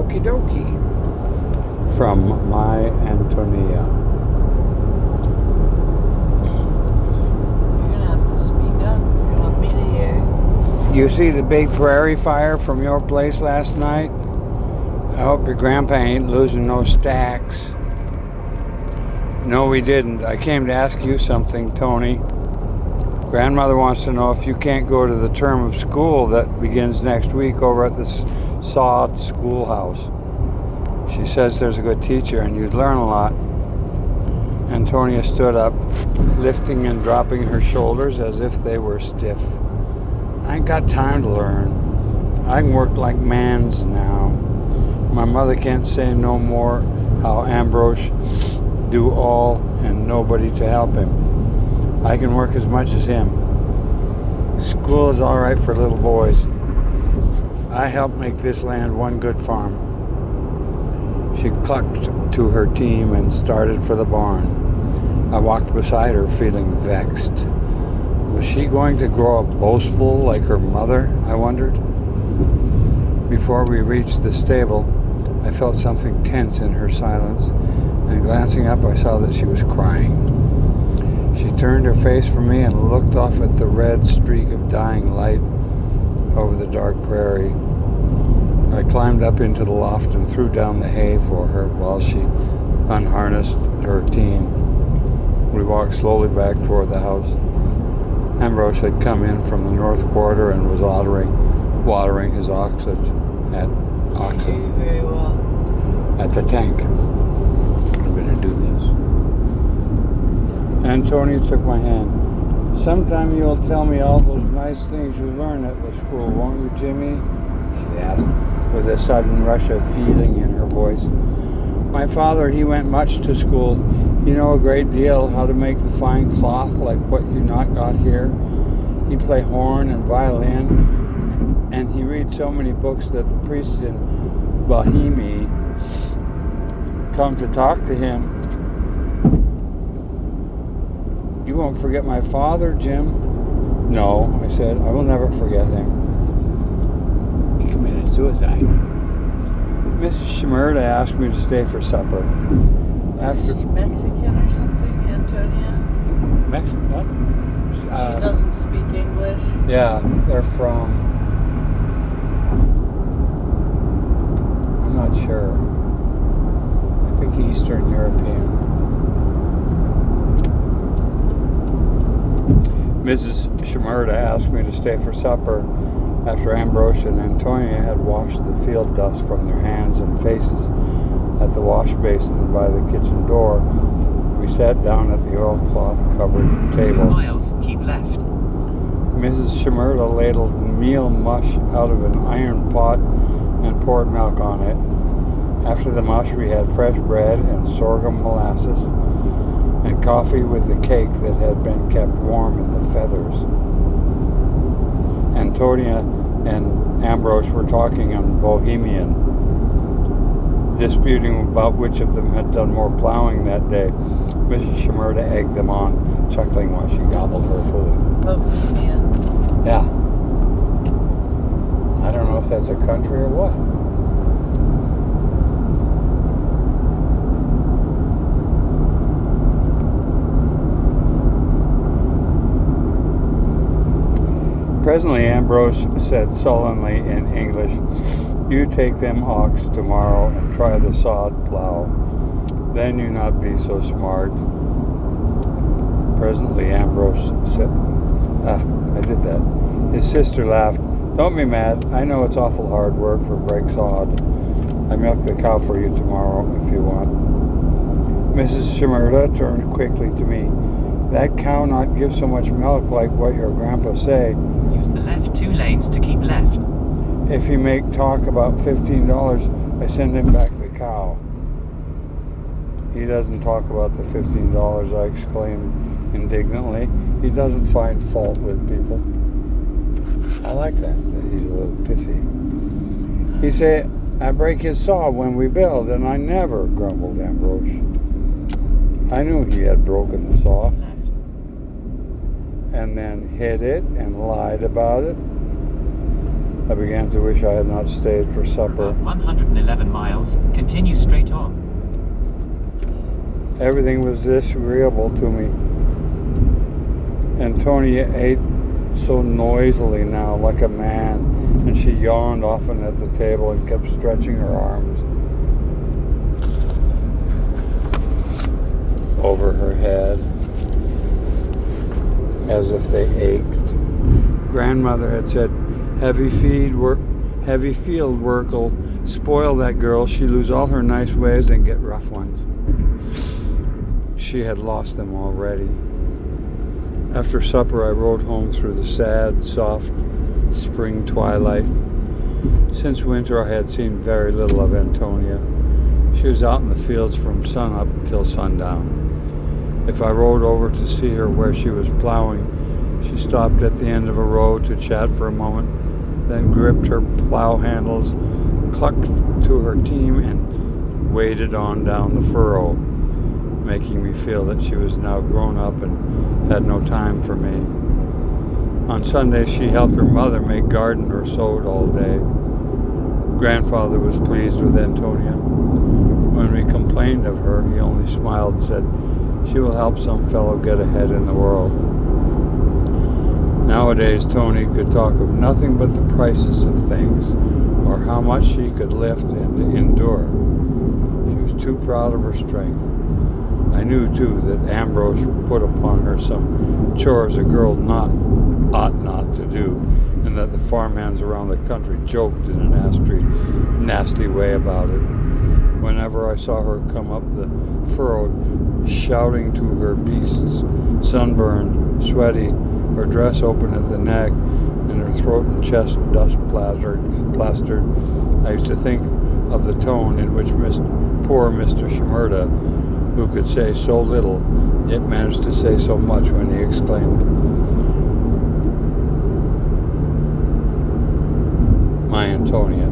Okie dokie. From my Antonia. You're gonna have to speak up if you want me to hear. You see the big prairie fire from your place last night? I hope your grandpa ain't losing no stacks. No, we didn't. I came to ask you something, Tony. Grandmother wants to know if you can't go to the term of school that begins next week over at the Sod Schoolhouse. She says there's a good teacher and you'd learn a lot. Antonia stood up, lifting and dropping her shoulders as if they were stiff. I ain't got time to learn. I can work like mans now. My mother can't say no more how Ambrose do all and nobody to help him. I can work as much as him. School is all right for little boys. I helped make this land one good farm. She clucked to her team and started for the barn. I walked beside her feeling vexed. Was she going to grow up boastful like her mother, I wondered? Before we reached the stable, I felt something tense in her silence, and glancing up I saw that she was crying. She turned her face from me and looked off at the red streak of dying light over the dark prairie. I climbed up into the loft and threw down the hay for her while she unharnessed her team. We walked slowly back toward the house. Ambrose had come in from the north quarter and was watering his oxen at Very well. the tank. I'm going to do this. Antonia took my hand. Sometime you'll tell me all those nice things you learn at the school, won't you, Jimmy? She asked, with a sudden rush of feeling in her voice. My father, he went much to school. He know a great deal how to make the fine cloth like what you not got here. He play horn and violin, and he read so many books that the priests in Bohemia come to talk to him. You won't forget my father, Jim? No, I said, I will never forget him. He committed suicide. Mrs. Shimerda asked me to stay for supper. Is she Mexican or something, Antonia? Mexican? What? She doesn't speak English? Yeah, they're from... I'm not sure. I think Eastern European. Mrs. Shimerda asked me to stay for supper after Ambrose and Antonia had washed the field dust from their hands and faces at the wash basin by the kitchen door. We sat down at the oilcloth-covered table. 2 miles, keep left. Mrs. Shimerda ladled meal mush out of an iron pot and poured milk on it. After the mush, we had fresh bread and sorghum molasses and coffee with the cake that had been kept warm in the feathers. Antonia and Ambrose were talking on Bohemian, disputing about which of them had done more plowing that day. Mrs. Shimerda egged them on, chuckling while she gobbled her food. Bohemia. Yeah. I don't know if that's a country or what. Presently, Ambrose said sullenly in English, you take them ox tomorrow and try the sod plow. Then you not be so smart. Presently, Ambrose said, I did that. His sister laughed. Don't be mad. I know it's awful hard work for break sod. I milk the cow for you tomorrow if you want. Mrs. Shimerda turned quickly to me. That cow not give so much milk like what your grandpa say. Use the left 2 lanes to keep left. If he make talk about $15, I send him back the cow. He doesn't talk about the $15, I exclaimed indignantly. He doesn't find fault with people. I like that he's a little pissy. He said, I break his saw when we build, and I never, grumbled Ambrose. I knew he had broken the saw, and then hid it and lied about it. I began to wish I had not stayed for supper. About 111 miles, continue straight on. Everything was disagreeable to me. Antonia ate so noisily now, like a man, and she yawned often at the table and kept stretching her arms over her head as if they ached. Grandmother had said, heavy field work will spoil that girl. She'll lose all her nice ways and get rough ones. She had lost them already. After supper, I rode home through the sad, soft spring twilight. Since winter, I had seen very little of Antonia. She was out in the fields from sunup until sundown. If I rode over to see her where she was plowing, she stopped at the end of a row to chat for a moment, then gripped her plow handles, clucked to her team, and waded on down the furrow, making me feel that she was now grown up and had no time for me. On Sunday, she helped her mother make garden or sewed all day. Grandfather was pleased with Antonia. When we complained of her, he only smiled and said, she will help some fellow get ahead in the world. Nowadays, Tony could talk of nothing but the prices of things or how much she could lift and endure. She was too proud of her strength. I knew, too, that Ambrose put upon her some chores a girl ought not to do, and that the farmhands around the country joked in a nasty way about it. Whenever I saw her come up the furrow, shouting to her beasts, sunburned, sweaty, her dress open at the neck, and her throat and chest dust plastered, I used to think of the tone in which poor Mr. Shimerda, who could say so little, yet managed to say so much when he exclaimed, "My Antonia."